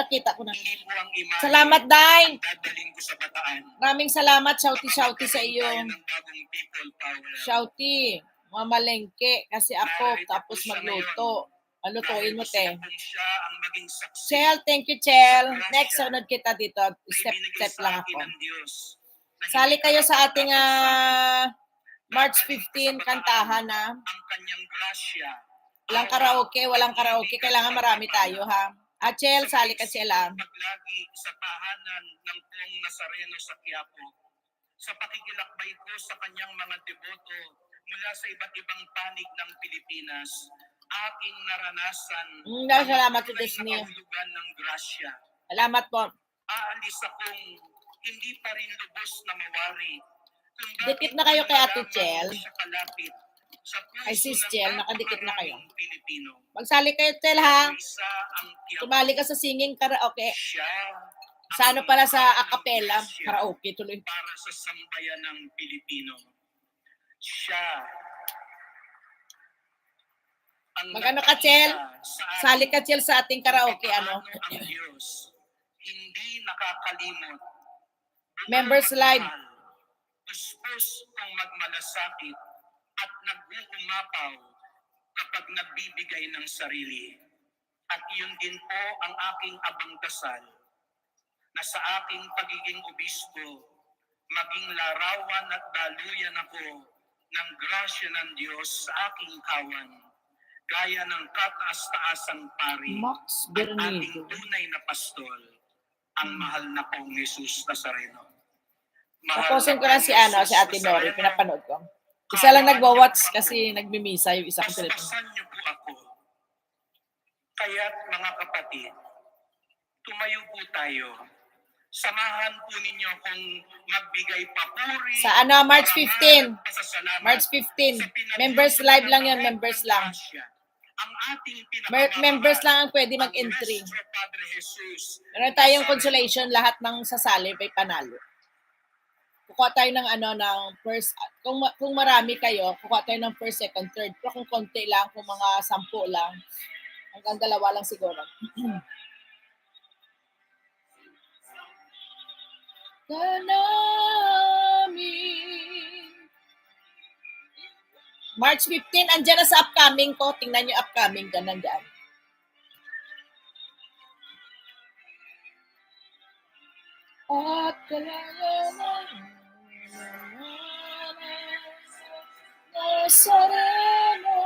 nakita ko na. Hindi po ang imahe Salamat, Day. ang dadaling ko sa bataan. Maraming salamat, Shouty sa iyo. Tayo ng bagong people power. Shouty, mamalengke kasi ako tapos magluto. Lutuin mo, te. Siya ang maging saksi. Chel, thank you, Chel. Next, sunod kita dito. Step lang ako. Sali kayo sa ating March 15 kantahan na. Ang kanyang grasya. Walang karaoke. Kailangan marami tayo, ha? Chel, sali ka, Chel, ha? Paglagi sa tahanan ng Pong Nazareno sa Quiapo, sa pakikilakbay ko sa kanyang mga deboto mula sa iba't ibang panig ng Pilipinas, aking naranasan Salamat to Disney. nakahulugan ng grasya. Salamat po. Aalis akong hindi pa rin lubos na mawari. Dikit na kayo kay Ate Chel. Sa kalapit, sa puso Ay, Sis ng Chel, nakadikit na kayo. napakaraming Pilipino. Magsali kayo, Chel, ha? Isa ang Quiapo. Tumali ka sa singing karaoke. Siya Sa ano pala sa acapella, grasya karaoke tuloy. para sa sambayan ng Pilipino. Siya ang Magano ka, Chel? Sali ka, Chel, sa ating karaoke, ano? ang Diyos, hindi nakakalimot. Members Live. Puspos kung magmalasakit at nag-uumapaw kapag nagbibigay ng sarili. At iyon din po ang aking abang dasal na sa aking pagiging obispo, maging larawan at daluyan ako ng grasya ng Diyos sa aking kawan, gaya ng kataas-taasang pari Max at ating Bernigo. tunay na pastol, ang mahal na Pong Jesus Nazareno. Tapusin ko na si Ate Nori, pinapanood ko. Isa lang nagwa-watch kasi nagmimisa yung isa kong telepono. Paspasan niyo po ako. Kaya't mga kapatid, tumayo po tayo. Samahan po ninyo akong magbigay papuri. Sa March 15. pasasalamat March 15. sa pinatuloy Members live lang yan, na members lang. grasya. Ang ating pinakamamahal, Members lang ang pwede mag-entry. Nuestro Padre Jesus. Meron tayong consolation, lahat ng sasali may panalo. Kukuha tayo ng ng first, kung marami kayo, kukuha tayo ng first, second, third. Pero kung konti lang, kung mga 10 lang, hanggang 2 lang siguro. March 15, andyan na sa upcoming ko. Tingnan nyo upcoming ka nandyan. At Nazareno,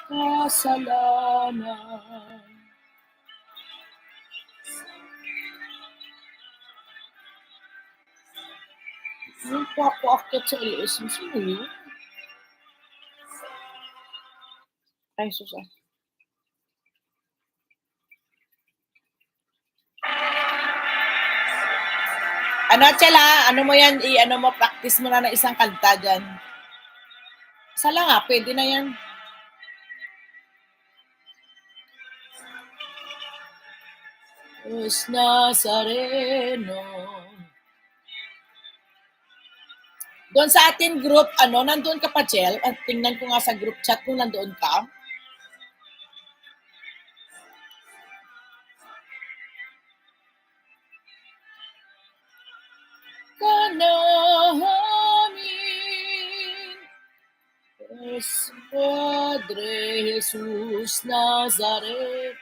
kasalanan. Yung pakuakit sa LSM, sino yun? Ay, susa. Chela, mo yan, practice mo na ng isang kanta dyan. Isa lang pwede na yan. Jesus Nazareno. Doon sa ating group, nandun ka pa, Chel? At tingnan ko nga sa group chat kung nandoon ka. Kanahamin, es Padre Jesus Nazaret.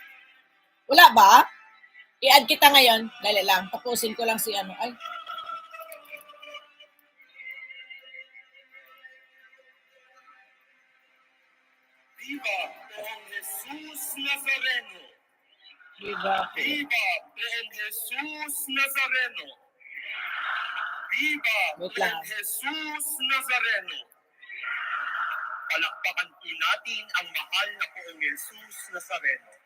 Wala ba? I-add kita ngayon. Dali lang. Tapusin ko lang si Ay. Viva Pong Jesus Nazareno. Viva. Viva Pong Jesus Nazareno. Viva Pong Jesus Nazareno. Palakpakan po natin ang mahal na Pong Jesus Nazareno.